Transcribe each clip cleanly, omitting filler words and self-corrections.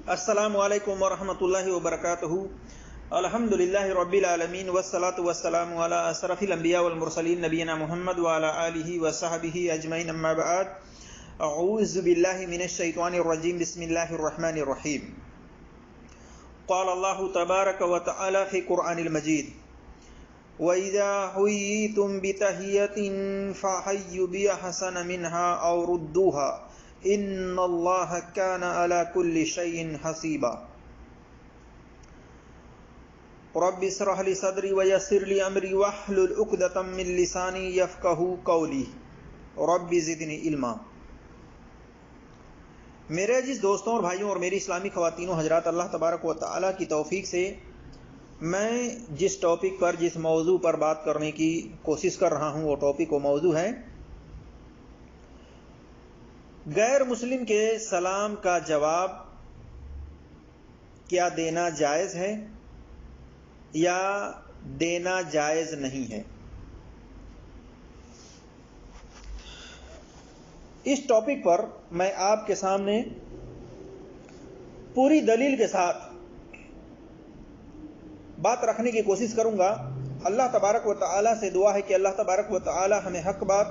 السلام علیکم ورحمۃ اللہ وبرکاتہ۔ الحمدللہ رب العالمین والصلاة والسلام علی اشرف الانبیاء والمرسلین نبینا محمد وعلی آلہ وصحبہ اجمعین، اما بعد، اعوذ باللہ من الشیطان الرجیم، بسم اللہ الرحمن الرحیم۔ قال اللہ تبارک وتعالی فی قرآن المجید: وَإِذَا حُيِّيتُم بِتَحِيَّةٍ فَحَيُّوا بِأَحْسَنَ مِنْهَا أَوْ رُدُّوهَا إِنَّ اللَّهَ كَانَ عَلَى كُلِّ شَيْءٍ حَسِيبًا۔ رب اشرح لي صدري ويسر لي أمري واحلل عقدة من لساني يفقهوا قولي رب زدني علما۔ میرے عزیز دوستوں اور بھائیوں اور میری اسلامی خواتین و حضرات، اللہ تبارک و تعالیٰ کی توفیق سے میں جس ٹاپک پر، جس موضوع پر بات کرنے کی کوشش کر رہا ہوں، وہ ٹاپک و موضوع ہے غیر مسلم کے سلام کا جواب کیا دینا جائز ہے یا دینا جائز نہیں ہے۔ اس ٹاپک پر میں آپ کے سامنے پوری دلیل کے ساتھ بات رکھنے کی کوشش کروں گا۔ اللہ تبارک و تعالیٰ سے دعا ہے کہ اللہ تبارک و تعالیٰ ہمیں حق بات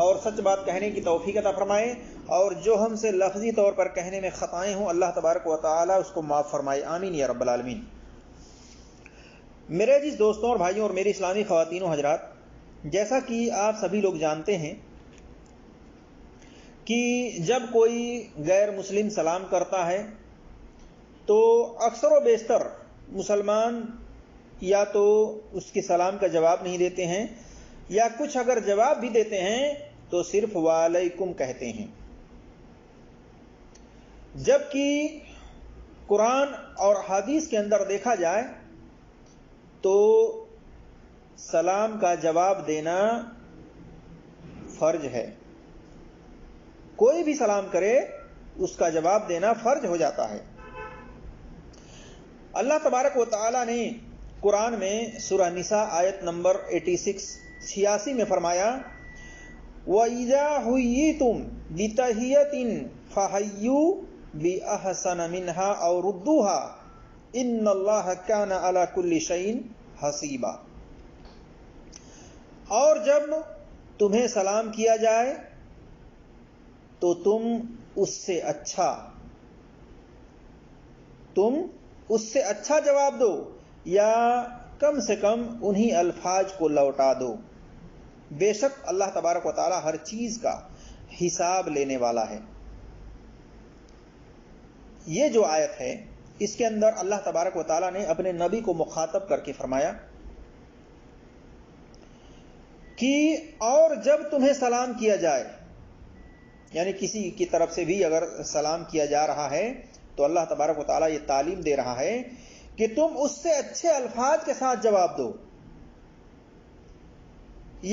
اور سچ بات کہنے کی توفیق عطا فرمائے، اور جو ہم سے لفظی طور پر کہنے میں خطائیں ہوں، اللہ تبارک و تعالیٰ اس کو معاف فرمائے، آمین یا رب العالمین۔ میرے عزیز دوستوں اور بھائیوں اور میری اسلامی خواتین و حضرات، جیسا کہ آپ سبھی لوگ جانتے ہیں کہ جب کوئی غیر مسلم سلام کرتا ہے تو اکثر و بیشتر مسلمان یا تو اس کے سلام کا جواب نہیں دیتے ہیں، یا کچھ اگر جواب بھی دیتے ہیں تو صرف وعلیکم کہتے ہیں، جبکہ قرآن اور حدیث کے اندر دیکھا جائے تو سلام کا جواب دینا فرض ہے۔ کوئی بھی سلام کرے اس کا جواب دینا فرض ہو جاتا ہے۔ اللہ تبارک و تعالی نے قرآن میں سورہ نساء آیت نمبر 86 میں فرمایا: وَإِذَا حُيِّيتُم بِتَحِيَّةٍ فَحَيُّوا بِأَحْسَنَ مِنْهَا أَوْ رُدُّوهَا إِنَّ اللَّهَ كَانَ عَلَى كُلِّ شَيْءٍ حَسِيبًا۔ اور جب تمہیں سلام کیا جائے تو تم اس سے اچھا جواب دو، یا کم سے کم انہی الفاظ کو لوٹا دو۔ بے شک اللہ تبارک و تعالی ہر چیز کا حساب لینے والا ہے۔ یہ جو آیت ہے، اس کے اندر اللہ تبارک و تعالی نے اپنے نبی کو مخاطب کر کے فرمایا کہ اور جب تمہیں سلام کیا جائے، یعنی کسی کی طرف سے بھی اگر سلام کیا جا رہا ہے تو اللہ تبارک و تعالیٰ یہ تعلیم دے رہا ہے کہ تم اس سے اچھے الفاظ کے ساتھ جواب دو،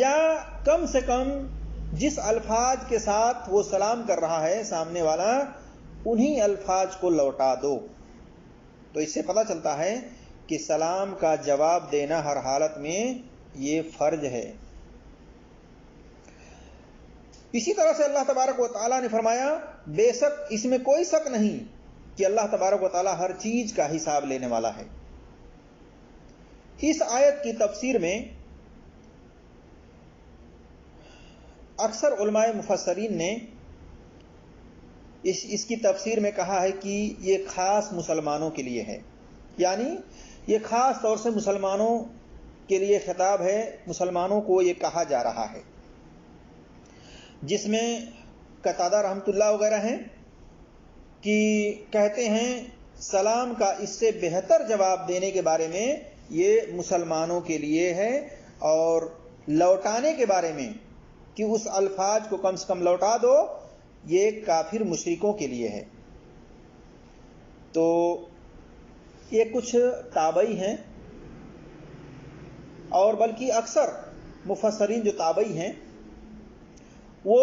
یا کم سے کم جس الفاظ کے ساتھ وہ سلام کر رہا ہے سامنے والا، انہی الفاظ کو لوٹا دو۔ تو اس سے پتہ چلتا ہے کہ سلام کا جواب دینا ہر حالت میں یہ فرض ہے۔ اسی طرح سے اللہ تبارک و تعالیٰ نے فرمایا: بے شک اس میں کوئی شک نہیں کہ اللہ تبارک و تعالیٰ ہر چیز کا حساب لینے والا ہے۔ اس آیت کی تفسیر میں اکثر علماء مفسرین نے اس کی تفسیر میں کہا ہے کہ یہ خاص مسلمانوں کے لیے ہے، یعنی یہ خاص طور سے مسلمانوں کے لیے خطاب ہے، مسلمانوں کو یہ کہا جا رہا ہے، جس میں قتادہ رحمۃ اللہ وغیرہ ہیں کہ کہتے ہیں سلام کا اس سے بہتر جواب دینے کے بارے میں یہ مسلمانوں کے لیے ہے، اور لوٹانے کے بارے میں کہ اس الفاظ کو کم سے کم لوٹا دو، یہ کافر مشرکوں کے لیے ہے۔ تو یہ کچھ تابعی ہیں، اور بلکہ اکثر مفسرین جو تابعی ہیں وہ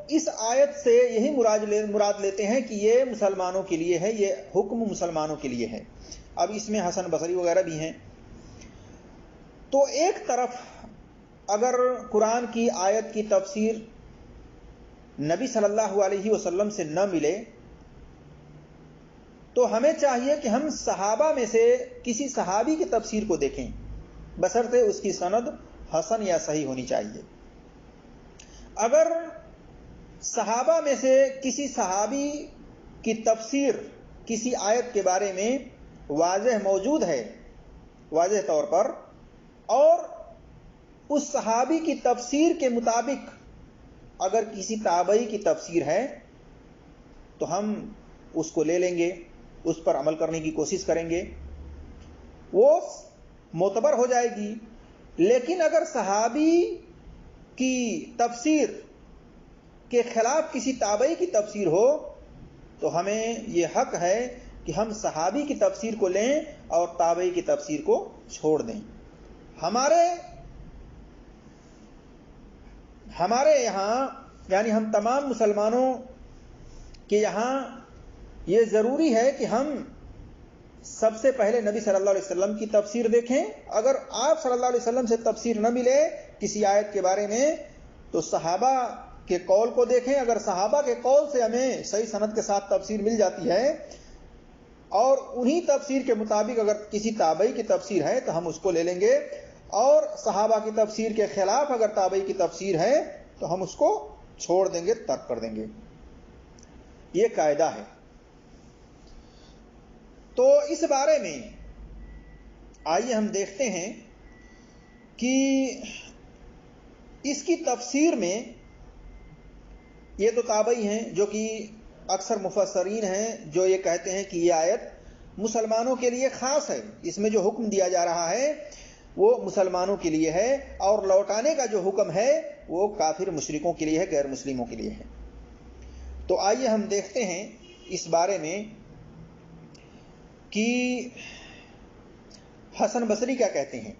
اس آیت سے یہی مراد لیتے ہیں کہ یہ مسلمانوں کے لیے ہے، یہ حکم مسلمانوں کے لیے ہے۔ اب اس میں حسن بصری وغیرہ بھی ہیں۔ تو ایک طرف اگر قرآن کی آیت کی تفسیر نبی صلی اللہ علیہ وسلم سے نہ ملے تو ہمیں چاہیے کہ ہم صحابہ میں سے کسی صحابی کی تفسیر کو دیکھیں، بشرطے اس کی سند حسن یا صحیح ہونی چاہیے۔ اگر صحابہ میں سے کسی صحابی کی تفسیر کسی آیت کے بارے میں واضح موجود ہے، واضح طور پر، اور اس صحابی کی تفسیر کے مطابق اگر کسی تابعی کی تفسیر ہے تو ہم اس کو لے لیں گے، اس پر عمل کرنے کی کوشش کریں گے، وہ معتبر ہو جائے گی۔ لیکن اگر صحابی کی تفسیر کے خلاف کسی تابعی کی تفسیر ہو تو ہمیں یہ حق ہے کہ ہم صحابی کی تفسیر کو لیں اور تابعی کی تفسیر کو چھوڑ دیں۔ ہمارے یہاں یعنی ہم تمام مسلمانوں کے یہاں یہ ضروری ہے کہ ہم سب سے پہلے نبی صلی اللہ علیہ وسلم کی تفسیر دیکھیں۔ اگر آپ صلی اللہ علیہ وسلم سے تفسیر نہ ملے کسی آیت کے بارے میں تو صحابہ کے قول کو دیکھیں۔ اگر صحابہ کے قول سے ہمیں صحیح سند کے ساتھ تفسیر مل جاتی ہے اور انہی تفسیر کے مطابق اگر کسی تابعی کی تفسیر ہے تو ہم اس کو لے لیں گے، اور صحابہ کی تفسیر کے خلاف اگر تابعی کی تفسیر ہے تو ہم اس کو چھوڑ دیں گے، ترک کر دیں گے۔ یہ قاعدہ ہے۔ تو اس بارے میں آئیے ہم دیکھتے ہیں کہ اس کی تفسیر میں یہ تو تابعی ہیں جو کہ اکثر مفسرین ہیں جو یہ کہتے ہیں کہ یہ آیت مسلمانوں کے لیے خاص ہے، اس میں جو حکم دیا جا رہا ہے وہ مسلمانوں کے لیے ہے، اور لوٹانے کا جو حکم ہے وہ کافر مشرکوں کے لیے ہے، غیر مسلموں کے لیے ہے۔ تو آئیے ہم دیکھتے ہیں اس بارے میں کہ حسن بصری کیا کہتے ہیں۔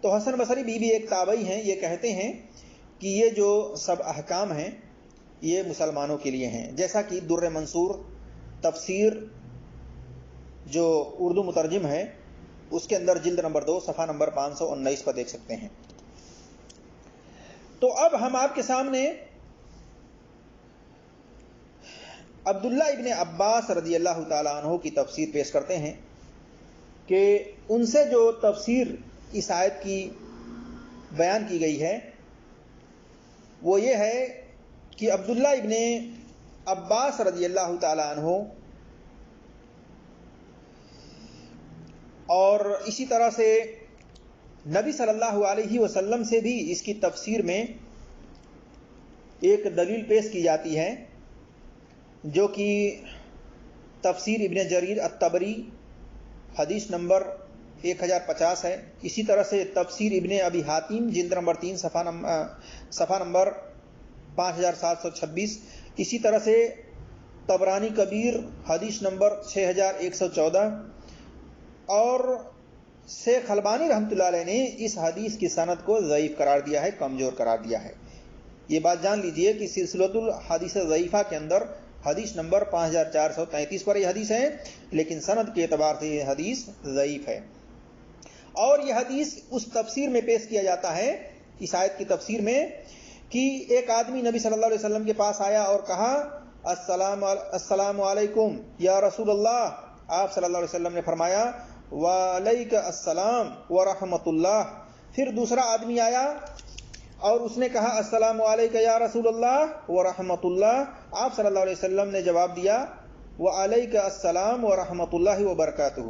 تو حسن بصری بھی ایک تابعی ہیں، یہ کہتے ہیں کہ یہ جو سب احکام ہیں یہ مسلمانوں کے لیے ہیں، جیسا کہ در منصور تفسیر جو اردو مترجم ہے اس کے اندر جلد نمبر 2 صفحہ نمبر 519 پر دیکھ سکتے ہیں۔ تو اب ہم آپ کے سامنے عبداللہ ابن عباس رضی اللہ تعالیٰ عنہ کی تفسیر پیش کرتے ہیں کہ ان سے جو تفسیر اس آیت کی بیان کی گئی ہے وہ یہ ہے کہ عبداللہ ابن عباس رضی اللہ تعالیٰ عنہ اور اسی طرح سے نبی صلی اللہ علیہ وسلم سے بھی اس کی تفسیر میں ایک دلیل پیش کی جاتی ہے جو کہ تفسیر ابن جریر الطبری حدیث نمبر 1050 ہے۔ اسی طرح سے تفسیر ابن ابی حاتم جلد نمبر 3 صفحہ نمبر 5726، اسی طرح سے طبرانی کبیر حدیث نمبر 6114، اور شیخ البانی رحمۃ اللہ علیہ نے اس حدیث کی سند کو ضعیف قرار دیا ہے، کمزور قرار دیا ہے۔ یہ بات جان لیجئے کہ سلسلۃ الحدیث ضعیفہ کے اندر حدیث نمبر 5433 پر یہ حدیث ہے، لیکن سند کے اعتبار سے یہ حدیث ضعیف ہے۔ اور یہ حدیث اس تفسیر میں پیش کیا جاتا ہے اس آیت کی تفسیر میں کہ ایک آدمی نبی صلی اللہ علیہ وسلم کے پاس آیا اور کہا السلام علیکم یا رسول اللہ۔ آپ صلی اللہ علیہ وسلم نے فرمایا وعلیک السلام ورحمۃ اللہ۔ پھر دوسرا آدمی آیا اور اس نے کہا السلام علیک یا رسول اللہ ورحمۃ اللہ۔ آپ صلی اللہ علیہ وسلم نے جواب دیا وعلیک السلام ورحمۃ اللہ وبرکاتہ۔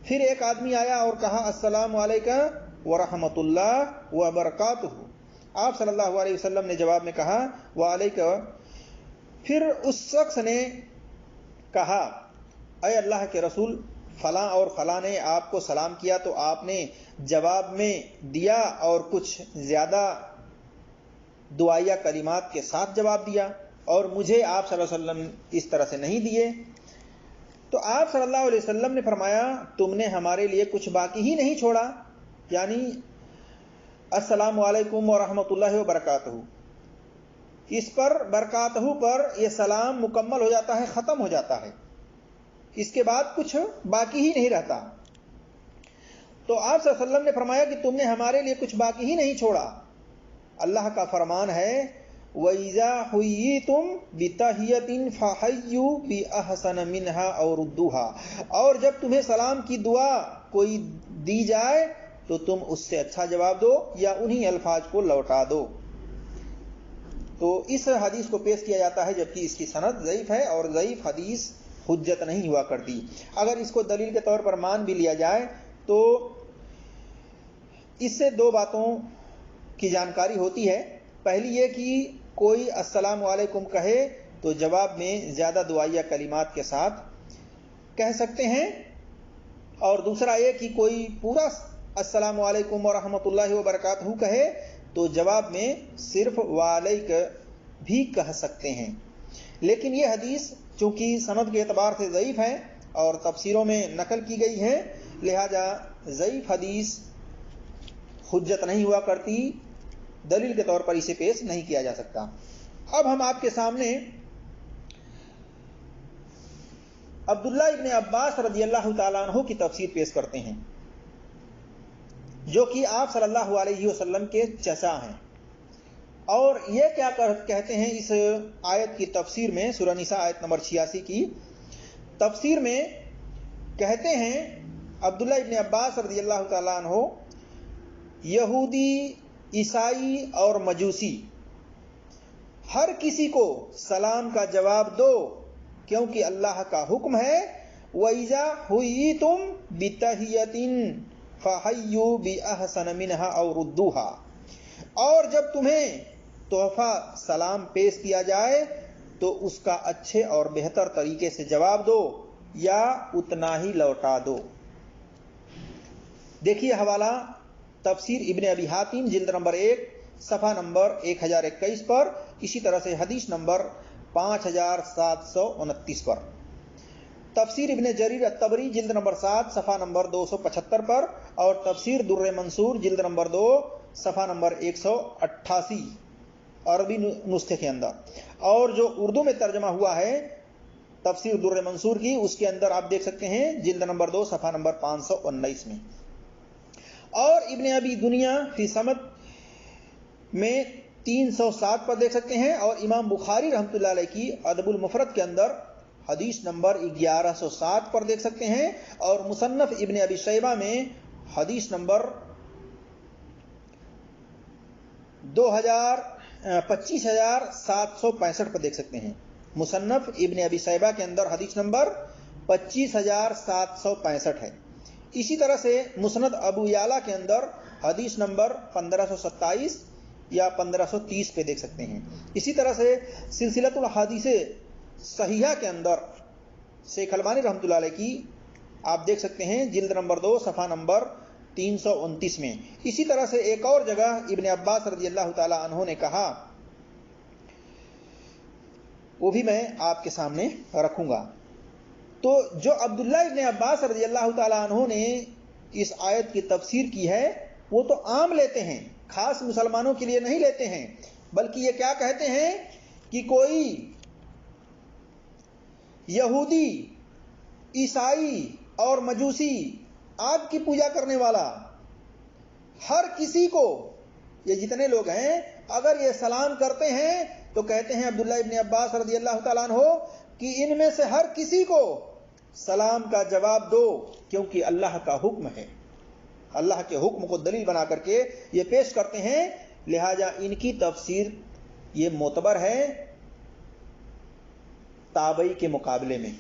پھر ایک آدمی آیا اور کہا السلام علیکم ورحمۃ اللہ وبرکاتہ۔ آپ صلی اللہ علیہ وسلم نے جواب میں کہا وعلیکم۔ پھر اس شخص نے کہا اے اللہ کے رسول، فلاں اور فلاں نے آپ کو سلام کیا تو آپ نے جواب میں دیا اور کچھ زیادہ دعائیہ کلمات کے ساتھ جواب دیا، اور مجھے آپ صلی اللہ علیہ وسلم اس طرح سے نہیں دیے۔ تو آپ صلی اللہ علیہ وسلم نے فرمایا تم نے ہمارے لیے کچھ باقی ہی نہیں چھوڑا، یعنی السلام علیکم ورحمۃ اللہ وبرکاتہ، اس پر برکاتہ پر یہ سلام مکمل ہو جاتا ہے، ختم ہو جاتا ہے، اس کے بعد کچھ باقی ہی نہیں رہتا۔ تو آپ صلی اللہ علیہ وسلم نے فرمایا کہ تم نے ہمارے لیے کچھ باقی ہی نہیں چھوڑا۔ اللہ کا فرمان ہے وَإِذَا حُيِّيتُمْ بِتَحِيَّةٍ فَحَيُّوا بِأَحْسَنَ مِنْهَا أَوْ رُدُّوهَا، اور جب تمہیں سلام کی دعا کوئی دی جائے تو تم اس سے اچھا جواب دو یا انہی الفاظ کو لوٹا دو۔ تو اس حدیث کو پیش کیا جاتا ہے جبکہ اس کی سند ضعیف ہے، اور ضعیف حدیث حجت نہیں ہوا کرتی۔ اگر اس کو دلیل کے طور پر مان بھی لیا جائے تو اس سے دو باتوں کی جانکاری ہوتی ہے۔ پہلی یہ کہ کوئی السلام علیکم کہے تو جواب میں زیادہ دعائیہ کلمات کے ساتھ کہہ سکتے ہیں، اور دوسرا یہ کہ کوئی پورا السلام علیکم ورحمۃ اللہ وبرکاتہ کہے تو جواب میں صرف وعلیک بھی کہہ سکتے ہیں۔ لیکن یہ حدیث چونکہ سند کے اعتبار سے ضعیف ہے اور تفسیروں میں نقل کی گئی ہے، لہذا ضعیف حدیث حجت نہیں ہوا کرتی، دلیل کے طور پر اسے پیش نہیں کیا جا سکتا۔ اب ہم آپ کے سامنے عبداللہ ابن عباس رضی اللہ تعالیٰ عنہ کی تفسیر پیش کرتے ہیں، جو کہ آپ صلی اللہ علیہ وسلم کے چچا ہیں، اور یہ کیا کہتے ہیں اس آیت کی تفسیر میں، سورہ نساء آیت نمبر 86 کی تفسیر میں کہتے ہیں عبداللہ ابن عباس رضی اللہ تعالیٰ عنہ، یہودی، عیسائی اور مجوسی ہر کسی کو سلام کا جواب دو، کیونکہ اللہ کا حکم ہے وَإِذَا حُيِّيتُمْ بِتَحِيَّةٍ فَحَيُّوا بِأَحْسَنَ مِنْهَا أَوْ رُدُّوهَا، اور جب تمہیں تحفہ سلام پیش کیا جائے تو اس کا اچھے اور بہتر طریقے سے جواب دو یا اتنا ہی لوٹا دو۔ دیکھیے حوالہ تفسیر ابن ابی حاتم جلد نمبر 1 صفحہ نمبر 1021 پر، اسی طرح سے حدیث نمبر 5729 پر، تفسیر ابن جریر الطبری جلد نمبر 7 صفحہ نمبر 275 پر، اور تفسیر در منصور جلد نمبر 2 صفحہ نمبر 188 عربی نسخے کے اندر، اور جو اردو میں ترجمہ ہوا ہے تفسیر در منصور کی، اس کے اندر آپ دیکھ سکتے ہیں جلد نمبر 2 صفحہ نمبر 519 میں، اور ابن ابی دنیا فی سمت میں 307 پر دیکھ سکتے ہیں، اور امام بخاری رحمۃ اللہ علیہ کی ادب المفرد کے اندر حدیث نمبر 1107 پر دیکھ سکتے ہیں، اور مصنف ابن ابی شیبہ میں حدیث نمبر 25765 پر دیکھ سکتے ہیں۔ مصنف ابن ابی شیبہ کے اندر حدیث نمبر 25765 ہے۔ اسی طرح سے مسند ابو یعلا کے اندر حدیث نمبر 1527 یا 1530 پہ دیکھ سکتے ہیں۔ اسی طرح سے سلسلۃ الحادیث صحیحہ کے اندر شیخ البانی رحمۃ اللہ علیہ کی آپ دیکھ سکتے ہیں جلد نمبر 2 صفحہ نمبر 329 میں۔ اسی طرح سے ایک اور جگہ ابن عباس رضی اللہ تعالی عنہ نے کہا، وہ بھی میں آپ کے سامنے رکھوں گا۔ تو جو عبداللہ ابن عباس رضی اللہ تعالی عنہ نے اس آیت کی تفسیر کی ہے وہ تو عام لیتے ہیں، خاص مسلمانوں کے لیے نہیں لیتے ہیں، بلکہ یہ کیا کہتے ہیں کہ کوئی یہودی، عیسائی اور مجوسی، آگ کی پوجا کرنے والا، ہر کسی کو، یہ جتنے لوگ ہیں اگر یہ سلام کرتے ہیں تو کہتے ہیں عبداللہ ابن عباس رضی اللہ تعالیٰ عنہ کہ ان میں سے ہر کسی کو سلام کا جواب دو، کیونکہ اللہ کا حکم ہے۔ اللہ کے حکم کو دلیل بنا کر کے یہ پیش کرتے ہیں، لہذا ان کی تفسیر یہ معتبر ہے تابعی کے مقابلے میں،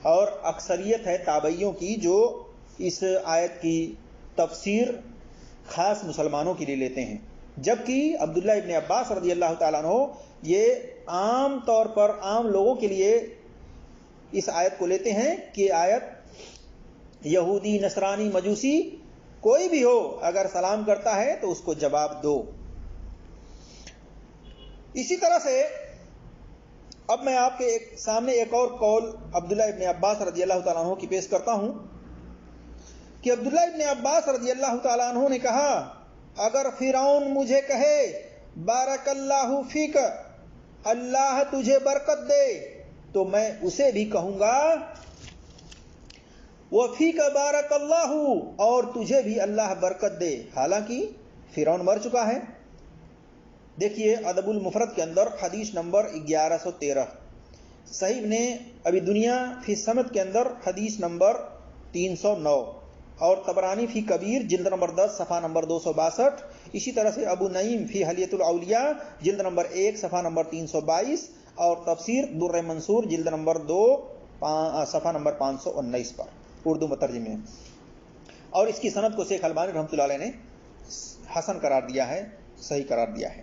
اور اکثریت ہے تابعیوں کی جو اس آیت کی تفسیر خاص مسلمانوں کے لیے لیتے ہیں، جبکہ عبداللہ ابن عباس رضی اللہ تعالیٰ عنہ یہ عام طور پر عام لوگوں کے لیے اس آیت کو لیتے ہیں کہ آیت یہودی، نصرانی، مجوسی کوئی بھی ہو اگر سلام کرتا ہے تو اس کو جواب دو۔ اسی طرح سے اب میں آپ کے سامنے ایک اور قول عبداللہ ابن عباس رضی اللہ تعالیٰ عنہ کی پیش کرتا ہوں کہ عبداللہ ابن عباس رضی اللہ تعالیٰ عنہ نے کہا، اگر فرعون مجھے کہے بارک اللہ فیک، اللہ تجھے برکت دے، تو میں اسے بھی کہوں گا وفیک بارک اللہ، اور تجھے بھی اللہ برکت دے، حالانکہ فرعون مر چکا ہے۔ دیکھیے ادب المفرد کے اندر حدیث نمبر 1113، صحیح ابن ابی دنیا فی سمت کے اندر حدیث نمبر 309، اور طبرانی فی کبیر جلد نمبر 10 صفحہ نمبر 262، اسی طرح سے ابو نعیم فی حلیۃ الاولیاء جلد نمبر 1 صفحہ نمبر 322، اور تفسیر در منصور جلد نمبر 2 صفحہ نمبر 519 پر اردو مترجمے، اور اس کی سند کو شیخ البانی رحمۃ اللہ علیہ نے حسن قرار دیا ہے، صحیح قرار دیا ہے۔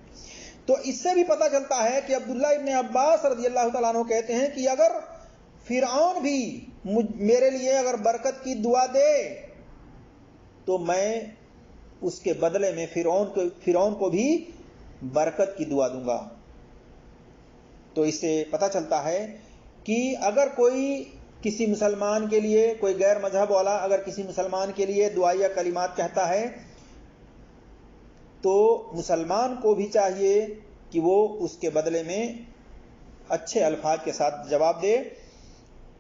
تو اس سے بھی پتہ چلتا ہے کہ عبداللہ ابن عباس رضی اللہ تعالیٰ عنہ کہتے ہیں کہ اگر فرعون بھی میرے لیے اگر برکت کی دعا دے تو میں اس کے بدلے میں فرعون کو بھی برکت کی دعا دوں گا۔ تو اس سے پتہ چلتا ہے کہ اگر کوئی کسی مسلمان کے لیے، کوئی غیر مذہب والا اگر کسی مسلمان کے لیے دعائیہ کلمات کہتا ہے تو مسلمان کو بھی چاہیے کہ وہ اس کے بدلے میں اچھے الفاظ کے ساتھ جواب دے،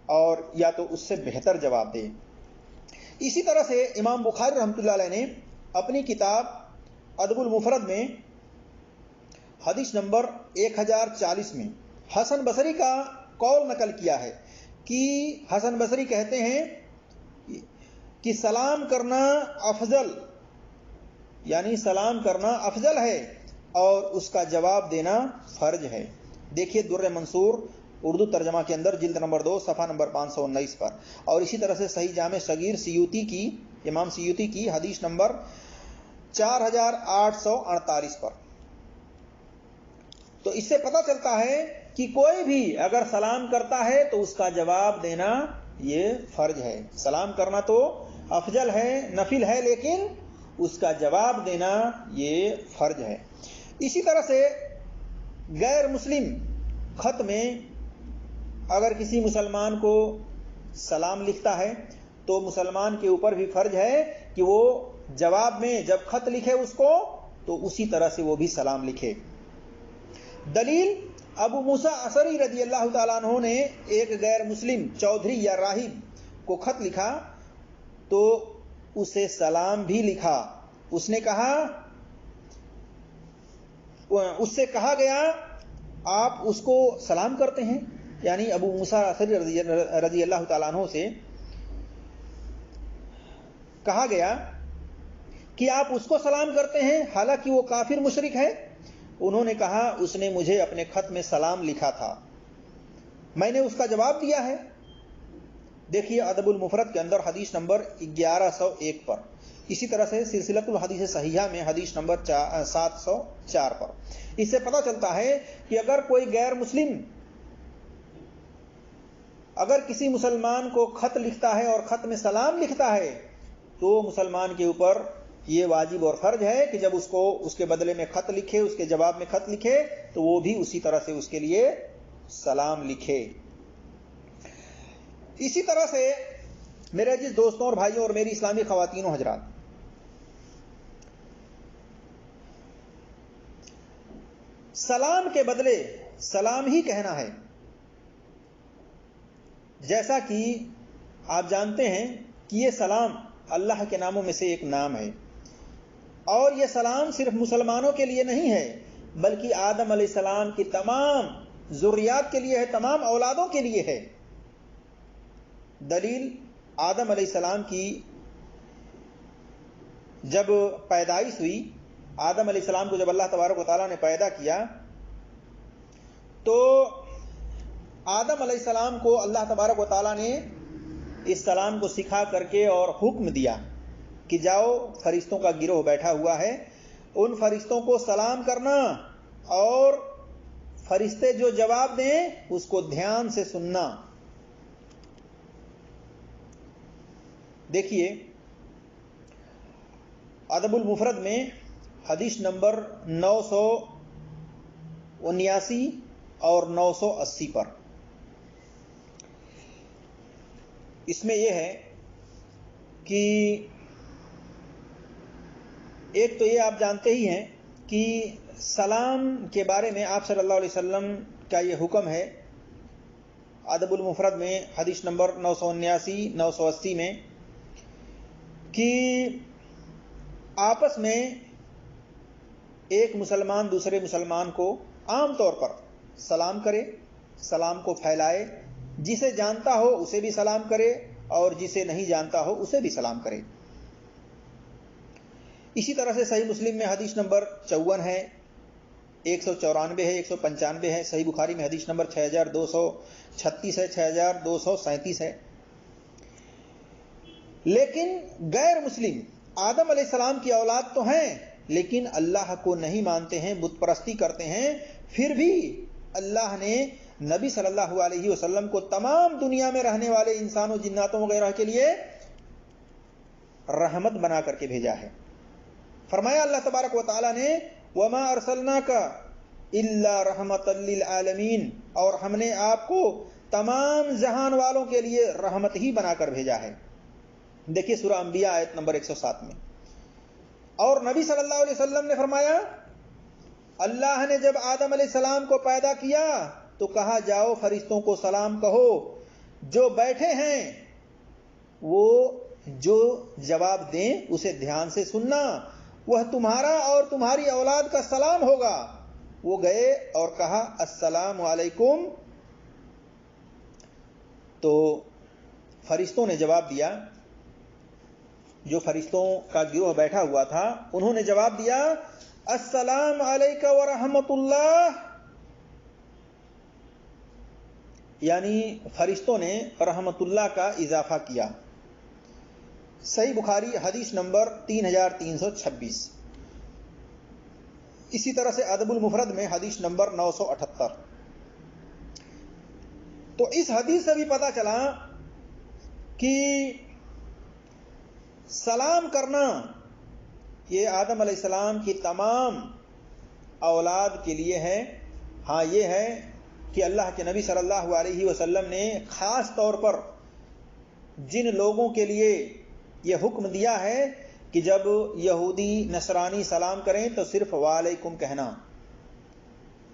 اور یا تو اس سے بہتر جواب دے۔ اسی طرح سے امام بخاری رحمۃ اللہ علیہ نے اپنی کتاب ادب المفرد میں حدیث نمبر 1040 میں حسن بصری کا قول نقل کیا ہے کہ حسن بصری کہتے ہیں کہ سلام کرنا افضل، یعنی سلام کرنا افضل ہے اور اس کا جواب دینا فرض ہے۔ دیکھیے در منصور اردو ترجمہ کے اندر جلد نمبر 2 صفحہ نمبر 519 پر، اور اسی طرح سے صحیح جامع صغیر سیوطی کی، امام سیوطی کی حدیث نمبر 4848 پر۔ تو اس سے پتہ چلتا ہے کہ کوئی بھی اگر سلام کرتا ہے تو اس کا جواب دینا یہ فرض ہے۔ سلام کرنا تو افضل ہے، نفل ہے، لیکن اس کا جواب دینا یہ فرض ہے۔ اسی طرح سے غیر مسلم خط میں اگر کسی مسلمان کو سلام لکھتا ہے تو مسلمان کے اوپر بھی فرض ہے کہ وہ جواب میں جب خط لکھے اس کو تو اسی طرح سے وہ بھی سلام لکھے۔ دلیل ابو موسیٰ اشعری رضی اللہ تعالیٰ عنہ نے ایک غیر مسلم چودھری یا راہب کو خط لکھا تو اسے سلام بھی لکھا۔ اس نے کہا، اس سے کہا گیا آپ اس کو سلام کرتے ہیں، یعنی ابو موسیٰ اشعری رضی اللہ تعالیٰ عنہ سے کہا گیا کہ آپ اس کو سلام کرتے ہیں حالانکہ وہ کافر مشرک ہے۔ انہوں نے کہا اس نے مجھے اپنے خط میں سلام لکھا تھا، میں نے اس کا جواب دیا ہے۔ دیکھیے ادب المفرد کے اندر حدیث نمبر 1101 پر، اسی طرح سے سلسلۃ الحدیث صحیحہ میں حدیث نمبر 704 پر۔ اس سے پتہ چلتا ہے کہ اگر کوئی غیر مسلم اگر کسی مسلمان کو خط لکھتا ہے اور خط میں سلام لکھتا ہے تو مسلمان کے اوپر یہ واجب اور فرض ہے کہ جب اس کو اس کے بدلے میں خط لکھے، اس کے جواب میں خط لکھے تو وہ بھی اسی طرح سے اس کے لیے سلام لکھے۔ اسی طرح سے میرے عزیز دوستوں اور بھائیوں اور میری اسلامی خواتین و حضرات، سلام کے بدلے سلام ہی کہنا ہے۔ جیسا کہ آپ جانتے ہیں کہ یہ سلام اللہ کے ناموں میں سے ایک نام ہے، اور یہ سلام صرف مسلمانوں کے لیے نہیں ہے بلکہ آدم علیہ السلام کی تمام ذریات کے لیے ہے، تمام اولادوں کے لیے ہے۔ دلیل آدم علیہ السلام کی جب پیدائش ہوئی، آدم علیہ السلام کو جب اللہ تبارک و تعالیٰ نے پیدا کیا تو آدم علیہ السلام کو اللہ تبارک و تعالیٰ نے اس سلام کو سکھا کر کے اور حکم دیا کہ جاؤ، فرشتوں کا گروہ بیٹھا ہوا ہے، ان فرشتوں کو سلام کرنا اور فرشتے جو جواب دیں اس کو دھیان سے سننا۔ دیکھیے ادب المفرد میں حدیث نمبر 979 اور 980 پر، اس میں یہ ہے کہ ایک تو یہ آپ جانتے ہی ہیں کہ سلام کے بارے میں آپ صلی اللہ علیہ وسلم کا یہ حکم ہے ادب المفرد میں حدیث نمبر 979 980 میں کہ آپس میں ایک مسلمان دوسرے مسلمان کو عام طور پر سلام کرے، سلام کو پھیلائے، جسے جانتا ہو اسے بھی سلام کرے اور جسے نہیں جانتا ہو اسے بھی سلام کرے۔ اسی طرح سے صحیح مسلم میں حدیث نمبر 54 ہے، 194 ہے، 195 ہے، صحیح بخاری میں حدیث نمبر 6236 ہے، 6237 ہے۔ لیکن غیر مسلم آدم علیہ السلام کی اولاد تو ہیں، لیکن اللہ کو نہیں مانتے ہیں، بت پرستی کرتے ہیں، پھر بھی اللہ نے نبی صلی اللہ علیہ وسلم کو تمام دنیا میں رہنے والے انسانوں، جناتوں وغیرہ کے لیے رحمت بنا کر کے بھیجا ہے۔ فرمایا اللہ تبارک و تعالی نے وما ارسلناک الا رحمتا للعالمین، اور ہم نے آپ کو تمام جہان والوں کے لیے رحمت ہی بنا کر بھیجا ہے۔ دیکھیے سورہ انبیاء آیت نمبر 107 میں۔ اور نبی صلی اللہ علیہ وسلم نے فرمایا اللہ نے جب آدم علیہ السلام کو پیدا کیا تو کہا جاؤ فرشتوں کو سلام کہو، جو بیٹھے ہیں وہ جو جواب دیں اسے دھیان سے سننا، وہ تمہارا اور تمہاری اولاد کا سلام ہوگا۔ وہ گئے اور کہا السلام علیکم، تو فرشتوں نے جواب دیا، جو فرشتوں کا گروہ بیٹھا ہوا تھا انہوں نے جواب دیا السلام علیکم ورحمۃ اللہ، یعنی فرشتوں نے رحمت اللہ کا اضافہ کیا۔ صحیح بخاری حدیث نمبر 3326۔ اسی طرح سے ادب المفرد میں حدیث نمبر 978۔ تو اس حدیث سے بھی پتہ چلا کہ سلام کرنا یہ آدم علیہ السلام کی تمام اولاد کے لیے ہے۔ ہاں یہ ہے کہ اللہ کے نبی صلی اللہ علیہ وسلم نے خاص طور پر جن لوگوں کے لیے یہ حکم دیا ہے کہ جب یہودی نصرانی سلام کریں تو صرف وعلیکم کہنا،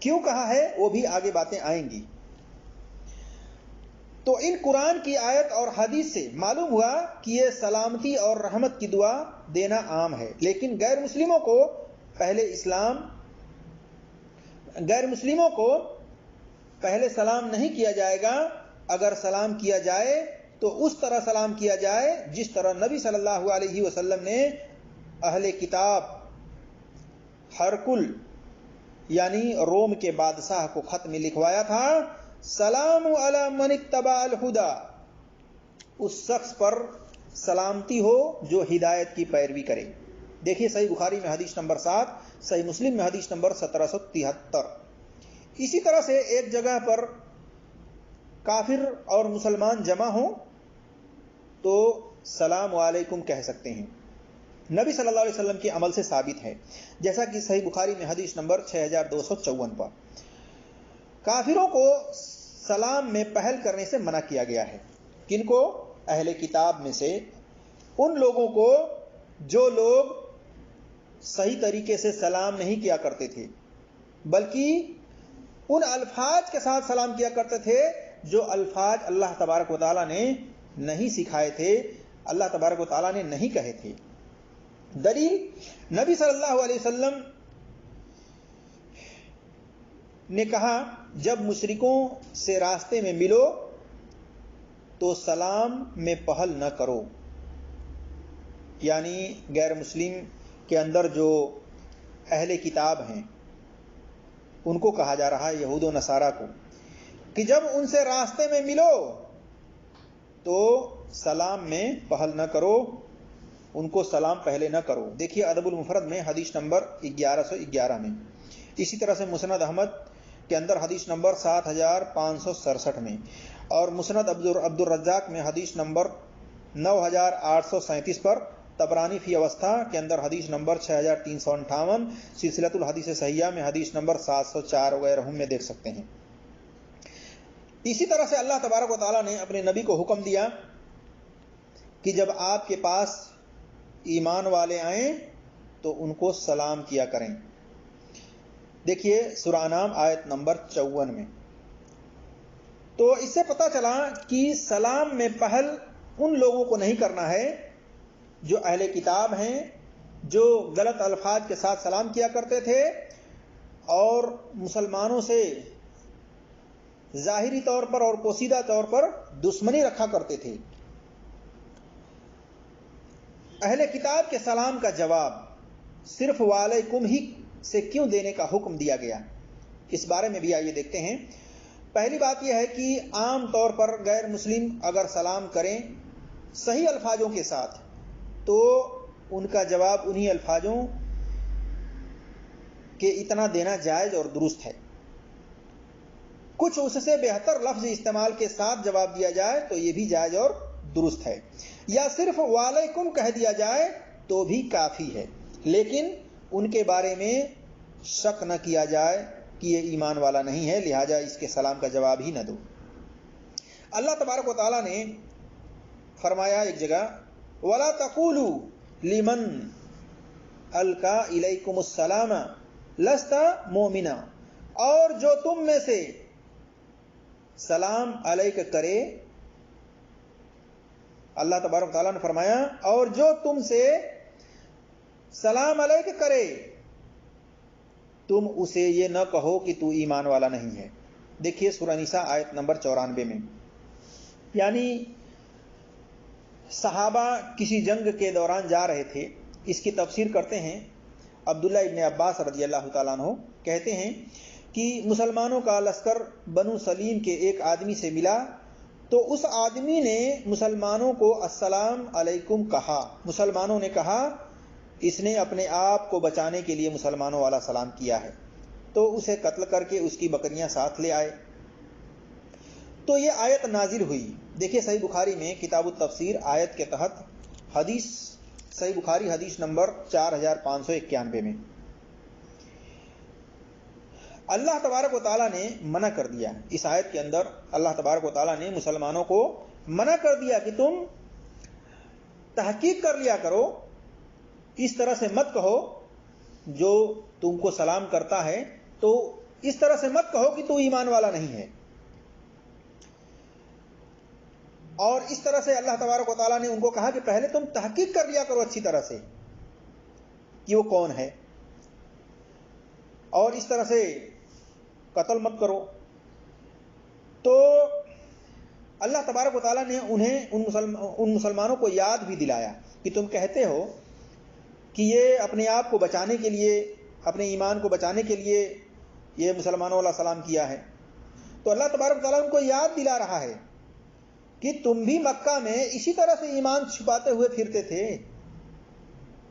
کیوں کہا ہے وہ بھی آگے باتیں آئیں گی۔ تو ان قرآن کی آیت اور حدیث سے معلوم ہوا کہ یہ سلامتی اور رحمت کی دعا دینا عام ہے، لیکن غیر مسلموں کو پہلے سلام نہیں کیا جائے گا۔ اگر سلام کیا جائے تو اس طرح سلام کیا جائے جس طرح نبی صلی اللہ علیہ وسلم نے اہل کتاب ہرکل یعنی روم کے بادشاہ کو خط میں لکھوایا تھا، سلام علی من اتبع الہدی، اس شخص پر سلامتی ہو جو ہدایت کی پیروی کرے۔ دیکھیے صحیح بخاری میں حدیث نمبر 7، صحیح مسلم میں حدیث نمبر 1773۔ اسی طرح سے ایک جگہ پر کافر اور مسلمان جمع ہوں تو سلام علیکم کہہ سکتے ہیں، نبی صلی اللہ علیہ وسلم کے عمل سے ثابت ہے، جیسا کہ صحیح بخاری میں حدیث نمبر 6254 پر۔ کافروں کو سلام میں پہل کرنے سے منع کیا گیا ہے۔ کن کو؟ اہل کتاب میں سے ان لوگوں کو جو لوگ صحیح طریقے سے سلام نہیں کیا کرتے تھے، بلکہ ان الفاظ کے ساتھ سلام کیا کرتے تھے جو الفاظ اللہ تبارک و تعالیٰ نے نہیں سکھائے تھے، اللہ تبارک و تعالیٰ نے نہیں کہے تھے۔ دلیل نبی صلی اللہ علیہ وسلم نے کہا جب مشرکوں سے راستے میں ملو تو سلام میں پہل نہ کرو، یعنی غیر مسلم کے اندر جو اہل کتاب ہیں ان کو کہا جا رہا ہے، یہود و نصارہ کو، کہ جب ان سے راستے میں ملو تو سلام میں پہل نہ کرو، ان کو سلام پہلے نہ کرو۔ دیکھیے ادب المفرد میں حدیث نمبر 1111 میں۔ اسی طرح سے مسند احمد کے اندر حدیث نمبر 7567 میں، اور مسند عبد الرزاق میں حدیث نمبر 9837 پر، طبرانی فی اوسطا کے اندر حدیث نمبر 6358، سلسلۃ الحدیث صحیحہ میں حدیث نمبر 704 وغیرہ میں دیکھ سکتے ہیں۔ اسی طرح سے اللہ تبارک و تعالیٰ نے اپنے نبی کو حکم دیا کہ جب آپ کے پاس ایمان والے آئیں تو ان کو سلام کیا کریں۔ دیکھیے سورہ انعام آیت نمبر 54 میں۔ تو اس سے پتہ چلا کہ سلام میں پہل ان لوگوں کو نہیں کرنا ہے جو اہل کتاب ہیں جو غلط الفاظ کے ساتھ سلام کیا کرتے تھے اور مسلمانوں سے ظاہری طور پر اور پوشیدہ طور پر دشمنی رکھا کرتے تھے، اہل کتاب کے سلام کا جواب صرف وعلیکم ہی سے کیوں دینے کا حکم دیا گیا، اس بارے میں بھی آئیے دیکھتے ہیں۔ پہلی بات یہ ہے کہ عام طور پر غیر مسلم اگر سلام کریں صحیح الفاظوں کے ساتھ تو ان کا جواب انہی الفاظوں کے اتنا دینا جائز اور درست ہے۔ کچھ اس سے بہتر لفظ استعمال کے ساتھ جواب دیا جائے تو یہ بھی جائز اور درست ہے، یا صرف وعلیکم کہہ دیا جائے تو بھی کافی ہے، لیکن ان کے بارے میں شک نہ کیا جائے کہ یہ ایمان والا نہیں ہے، لہذا اس کے سلام کا جواب ہی نہ دو۔ اللہ تبارک و تعالیٰ نے فرمایا ایک جگہ وَلَا تَقُولُوا لِمَنْ أَلْقَى إِلَيْكُمُ السَّلَامَ لَسْتَ مُؤْمِنًا، اور جو تم میں سے سلام علیک کرے، اللہ تبارک و تعالیٰ نے فرمایا اور جو تم سے سلام علیک کرے تم اسے یہ نہ کہو کہ تو ایمان والا نہیں ہے۔ دیکھیے سورہ نساء آیت نمبر 94 میں، یعنی صحابہ کسی جنگ کے دوران جا رہے تھے۔ اس کی تفسیر کرتے ہیں عبداللہ ابن عباس رضی اللہ تعالیٰ عنہ، کہتے ہیں کہ مسلمانوں کا لشکر بنو سلیم کے ایک آدمی سے ملا تو اس آدمی نے مسلمانوں کو السلام علیکم کہا۔ مسلمانوں نے کہا اس نے اپنے آپ کو بچانے کے لیے مسلمانوں والا سلام کیا ہے، تو اسے قتل کر کے اس کی بکریاں ساتھ لے آئے۔ تو یہ آیت نازل ہوئی۔ دیکھیے صحیح بخاری میں کتاب التفسیر آیت کے تحت حدیث، صحیح بخاری حدیث نمبر 4591 میں اللہ تبارک و تعالیٰ نے منع کر دیا۔ اس آیت کے اندر اللہ تبارک و تعالیٰ نے مسلمانوں کو منع کر دیا کہ تم تحقیق کر لیا کرو، اس طرح سے مت کہو، جو تم کو سلام کرتا ہے تو اس طرح سے مت کہو کہ تو ایمان والا نہیں ہے۔ اور اس طرح سے اللہ تبارک و تعالیٰ نے ان کو کہا کہ پہلے تم تحقیق کر لیا کرو اچھی طرح سے کہ وہ کون ہے، اور اس طرح سے قتل مت کرو۔ تو اللہ تبارک و تعالیٰ نے انہیں ان مسلمانوں کو یاد بھی دلایا کہ تم کہتے ہو کہ یہ اپنے آپ کو بچانے کے لیے، اپنے ایمان کو بچانے کے لیے یہ مسلمانوں والا سلام کیا ہے۔ تو اللہ تبارک و تعالیٰ ان کو یاد دلا رہا ہے کہ تم بھی مکہ میں اسی طرح سے ایمان چھپاتے ہوئے پھرتے تھے،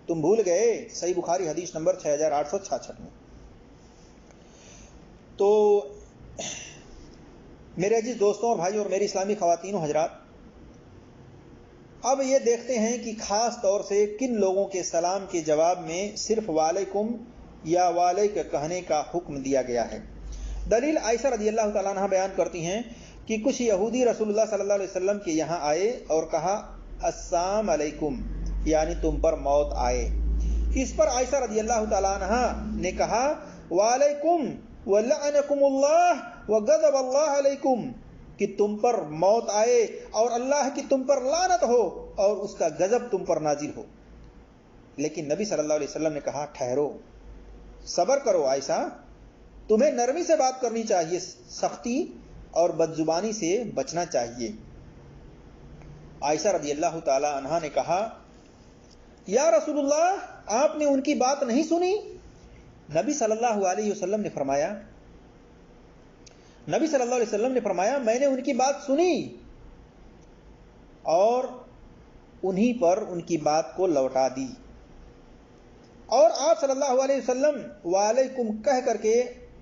تم بھول گئے۔ صحیح بخاری حدیث نمبر 6866 میں۔ تو میرے عزیز دوستوں اور بھائیوں اور میری اسلامی خواتین و حضرات، اب یہ دیکھتے ہیں کہ خاص طور سے کن لوگوں کے سلام کے جواب میں صرف وعلیکم یا وعلیک کہنے کا حکم دیا گیا ہے۔ دلیل عائشہ رضی اللہ تعالیٰ عنہ بیان کرتی ہیں کہ کچھ یہودی رسول اللہ صلی اللہ علیہ وسلم کے یہاں آئے اور کہا السلام علیکم، یعنی تم پر موت آئے۔ اس پر عائشہ رضی اللہ تعالیٰ عنہ نے کہا وعلیکم ولعنکم اللہ وغضب اللہ علیکم، کہ تم پر موت آئے اور اللہ کی تم پر لعنت ہو اور اس کا غضب تم پر نازل ہو۔ لیکن نبی صلی اللہ علیہ وسلم نے کہا ٹھہرو، صبر کرو عائشہ، تمہیں نرمی سے بات کرنی چاہیے، سختی اور بدزبانی سے بچنا چاہیے۔ عائشہ رضی اللہ تعالی عنہا نے کہا یا رسول اللہ آپ نے ان کی بات نہیں سنی؟ نبی صلی اللہ علیہ وسلم نے فرمایا میں نے ان کی بات سنی اور انہی پر ان کی بات کو لوٹا دی، اور آپ صلی اللہ علیہ وسلم وعلیکم کہہ کر کے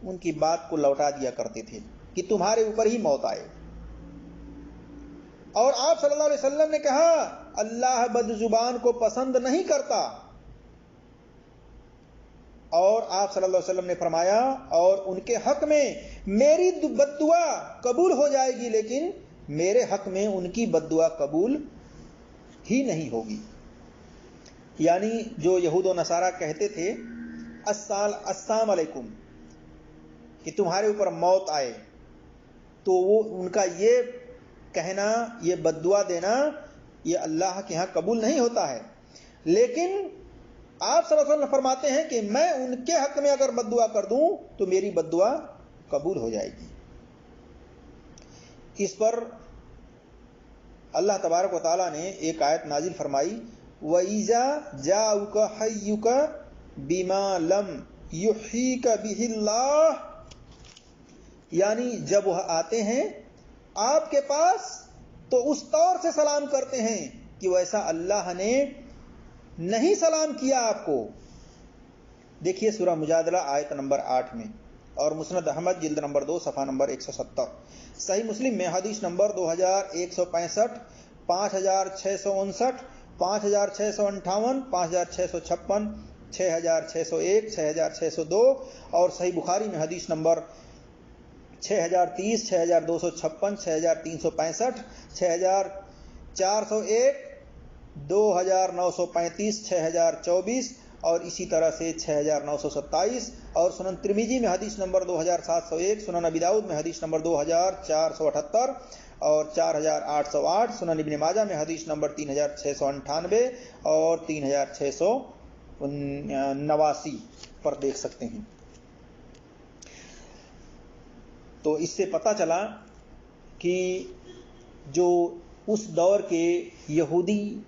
ان کی بات کو لوٹا دیا کرتے تھے کہ تمہارے اوپر ہی موت آئے۔ اور آپ صلی اللہ علیہ وسلم نے کہا اللہ بدزبان کو پسند نہیں کرتا، اور آپ صلی اللہ علیہ وسلم نے فرمایا اور ان کے حق میں میری بد دعا قبول ہو جائے گی لیکن میرے حق میں ان کی بد دعا قبول ہی نہیں ہوگی۔ یعنی جو یہود و نصارہ کہتے تھے السلام علیکم کہ تمہارے اوپر موت آئے، تو وہ ان کا یہ کہنا، یہ بد دعا دینا، یہ اللہ کے ہاں قبول نہیں ہوتا ہے۔ لیکن آپ صلی اللہ علیہ وسلم فرماتے ہیں کہ میں ان کے حق میں اگر بد دعا کر دوں تو میری بد دعا قبول ہو جائے گی۔ اس پر اللہ تبارک و تعالیٰ نے ایک آیت نازل فرمائی، وَإِذَا جَاءُكَ حَيُّكَ بِمَا لَمْ يُحْيِكَ بِهِ اللَّهُ، یعنی جب وہ آتے ہیں آپ کے پاس تو اس طور سے سلام کرتے ہیں کہ ویسا اللہ نے نہیں سلام کیا آپ کو۔ دیکھیے سورہ مجادلہ آیت نمبر 8 میں، اور مسند احمد جلد نمبر 2 صفحہ نمبر 170، صحیح مسلم میں حدیث نمبر 2165، 5659، 5658، 5656، 6601، 6602، اور صحیح بخاری میں حدیث نمبر 6030، 6256، 6365، 6401، 2935، 6024، اور اسی طرح سے 6927، اور سنن ترمذی میں حدیث نمبر 2701، سنن ابی داؤد میں حدیث نمبر 2478 اور 4808، سنن ابن ماجہ میں حدیث نمبر 3698 اور 3689 پر دیکھ سکتے ہیں۔ تو اس سے پتہ چلا کہ جو اس دور کے یہودی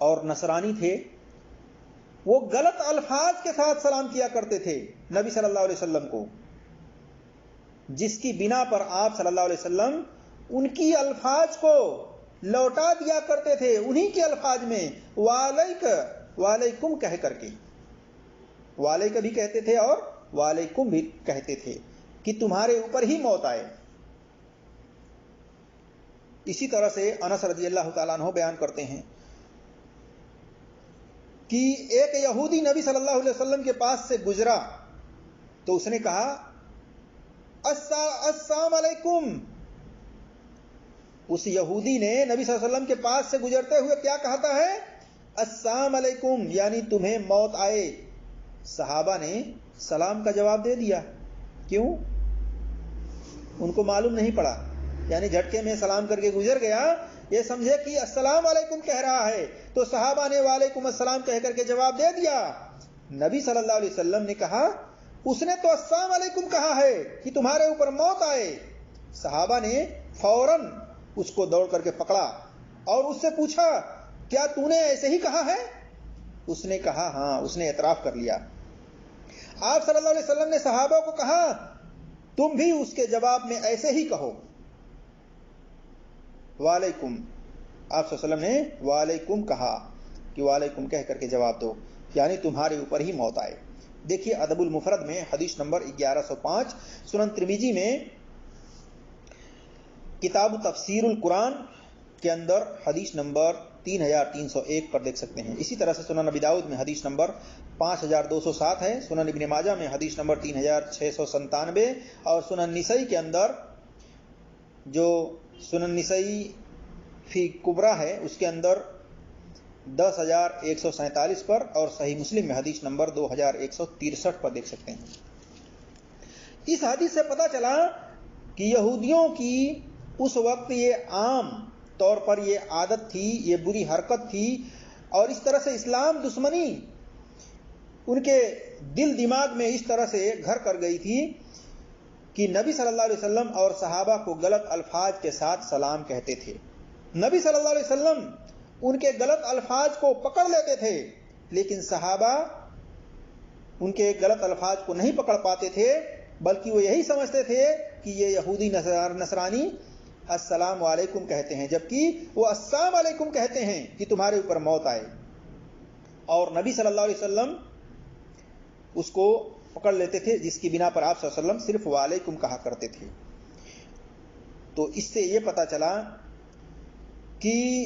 اور نصرانی تھے وہ غلط الفاظ کے ساتھ سلام کیا کرتے تھے نبی صلی اللہ علیہ وسلم کو، جس کی بنا پر آپ صلی اللہ علیہ وسلم ان کی الفاظ کو لوٹا دیا کرتے تھے، انہی کے الفاظ میں وعلیکم کہہ کر کے، وعلیکم بھی کہتے تھے اور وعلیکم بھی کہتے تھے کہ تمہارے اوپر ہی موت آئے۔ اسی طرح سے انس رضی اللہ تعالیٰ عنہ بیان کرتے ہیں کہ ایک یہودی نبی صلی اللہ علیہ وسلم کے پاس سے گزرا تو اس نے کہا السلام علیکم۔ اس یہودی نے نبی صلی اللہ علیہ وسلم کے پاس سے گزرتے ہوئے کیا کہتا ہے؟ السلام علیکم، یعنی تمہیں موت آئے۔ صحابہ نے سلام کا جواب دے دیا، کیوں؟ ان کو معلوم نہیں پڑا، یعنی جھٹکے میں سلام کر کے گزر گیا، یہ سمجھے کہ السلام علیکم کہہ رہا ہے، تو صحابہ نے وعلیکم السلام کہہ کر کے جواب دے دیا۔ نبی صلی اللہ علیہ وسلم نے کہا اس نے تو السلام علیکم کہا ہے کہ تمہارے اوپر موت آئے۔ صحابہ نے فوراً اس کو دوڑ کر کے پکڑا اور اس سے پوچھا کیا تو نے ایسے ہی کہا ہے؟ اس نے کہا ہاں، اس نے اعتراف کر لیا۔ آپ صلی اللہ علیہ وسلم نے صحابہ کو کہا تم بھی اس کے جواب میں ایسے ہی کہو، وعلیکم۔ آپ صلی اللہ علیہ وسلم نے وعلیکم کہا کہ وعلیکم کہہ کر کے جواب دو، یعنی تمہارے اوپر ہی موت آئے۔ دیکھیے ادب المفرد میں حدیث نمبر 1105، سنن ترمذی میں کتاب تفسیر القرآن کے اندر حدیث نمبر 3301 پر دیکھ سکتے ہیں۔ اسی طرح سے سنن ابی داؤد میں حدیث نمبر 5207 ہے، سنن ابن ماجہ میں حدیث نمبر 3697، اور سنن نسائی کے اندر جو سنن نسائی فی کبرا ہے اس کے اندر 10147 پر، اور صحیح مسلم میں حدیث نمبر 2163 پر دیکھ سکتے ہیں۔ اس حدیث سے پتہ چلا کہ یہودیوں کی اس وقت یہ عام طور پر یہ عادت تھی، یہ بری حرکت تھی، اور اس طرح سے اسلام دشمنی ان کے دل دماغ میں اس طرح سے گھر کر گئی تھی کہ نبی صلی اللہ علیہ وسلم اور صحابہ کو غلط الفاظ کے ساتھ سلام کہتے تھے۔ نبی صلی اللہ علیہ وسلم ان کے غلط الفاظ کو پکڑ لیتے تھے، لیکن صحابہ ان کے غلط الفاظ کو نہیں پکڑ پاتے تھے، بلکہ وہ یہی سمجھتے تھے کہ یہ یہودی نصرانی السلام علیکم کہتے ہیں، جبکہ وہ السلام علیکم کہتے ہیں کہ تمہارے اوپر موت آئے، اور نبی صلی اللہ علیہ وسلم اس کو پکڑ لیتے تھے، جس کی بنا پر آپ صلی اللہ علیہ وسلم صرف وعلیکم کہا کرتے تھے۔ تو اس سے یہ پتہ چلا کہ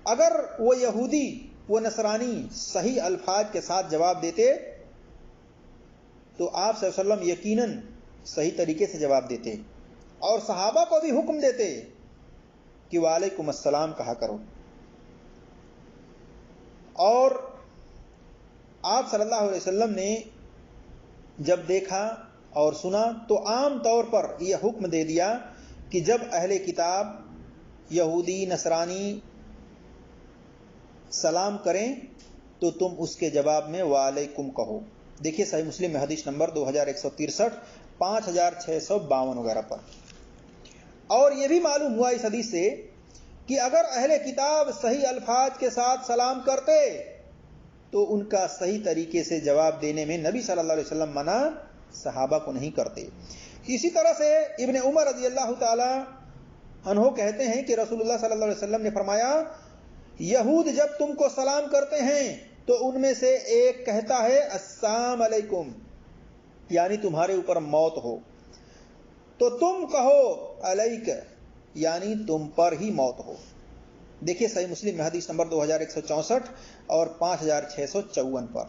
اگر وہ یہودی وہ نصرانی صحیح الفاظ کے ساتھ جواب دیتے تو آپ صلی اللہ علیہ وسلم یقیناً صحیح طریقے سے جواب دیتے، اور صحابہ کو بھی حکم دیتے کہ وعلیکم السلام کہا کرو۔ اور آپ صلی اللہ علیہ وسلم نے جب دیکھا اور سنا تو عام طور پر یہ حکم دے دیا کہ جب اہل کتاب یہودی نصرانی سلام کریں تو تم اس کے جواب میں وعلیکم کہو. دیکھیے صحیح مسلم میں حدیث نمبر 2163 5652 وغیرہ پر. اور یہ بھی معلوم ہوا اس حدیث سے کہ اگر اہل کتاب صحیح الفاظ کے ساتھ سلام کرتے تو ان کا صحیح طریقے سے جواب دینے میں نبی صلی اللہ علیہ وسلم منع صحابہ کو نہیں کرتے. اسی طرح سے ابن عمر رضی اللہ تعالی عنہ کہتے ہیں کہ رسول اللہ صلی اللہ علیہ وسلم نے فرمایا یہود جب تم کو سلام کرتے ہیں تو ان میں سے ایک کہتا ہے السلام علیکم یعنی تمہارے اوپر موت ہو، تو تم کہو علیک یعنی تم پر ہی موت ہو. دیکھیے صحیح مسلم میں حدیث نمبر 2164 اور 5654 پر.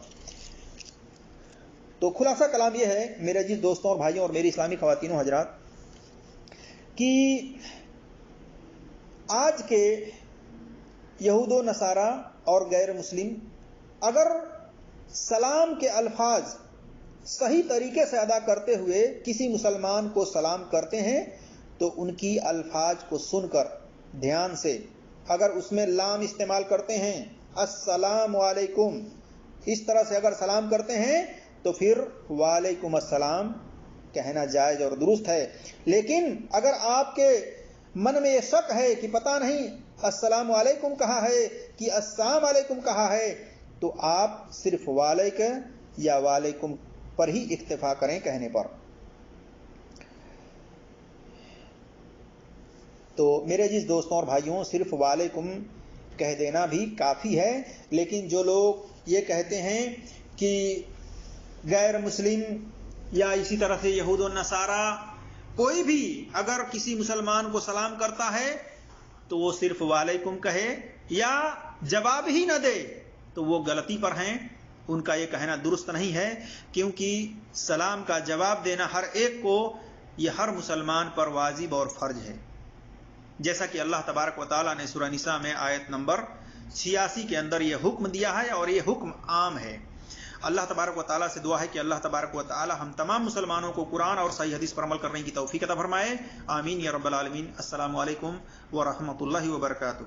تو خلاصہ کلام یہ ہے میرے عزیز دوستوں اور بھائیوں اور میری اسلامی خواتین و حضرات کہ آج کے یہود و نصارہ اور غیر مسلم اگر سلام کے الفاظ صحیح طریقے سے ادا کرتے ہوئے کسی مسلمان کو سلام کرتے ہیں تو ان کی الفاظ کو سن کر دھیان سے اگر اس میں لام استعمال کرتے ہیں السلام علیکم اس طرح سے اگر سلام کرتے ہیں تو پھر وعلیکم السلام کہنا جائز اور درست ہے. لیکن اگر آپ کے من میں یہ شک ہے کہ پتہ نہیں السلام علیکم کہا ہے کہ السلام علیکم کہا ہے تو آپ صرف وعلیکم یا وعلیکم پر ہی اکتفا کریں کہنے پر. تو میرے عزیز دوستوں اور بھائیوں صرف وعلیکم کہہ دینا بھی کافی ہے. لیکن جو لوگ یہ کہتے ہیں کہ غیر مسلم یا اسی طرح سے یہود و نصارہ کوئی بھی اگر کسی مسلمان کو سلام کرتا ہے تو وہ صرف وعلیکم کہے یا جواب ہی نہ دے تو وہ غلطی پر ہیں. ان کا یہ کہنا درست نہیں ہے کیونکہ سلام کا جواب دینا ہر ایک کو یہ ہر مسلمان پر واجب اور فرض ہے، جیسا کہ اللہ تبارک و تعالیٰ نے سورہ نساء میں آیت نمبر 86 کے اندر یہ حکم دیا ہے اور یہ حکم عام ہے. اللہ تبارک و تعالیٰ سے دعا ہے کہ اللہ تبارک و تعالیٰ ہم تمام مسلمانوں کو قرآن اور صحیح حدیث پر عمل کرنے کی توفیق عطا فرمائے. آمین یا رب العالمین. السلام علیکم ورحمۃ اللہ وبرکاتہ.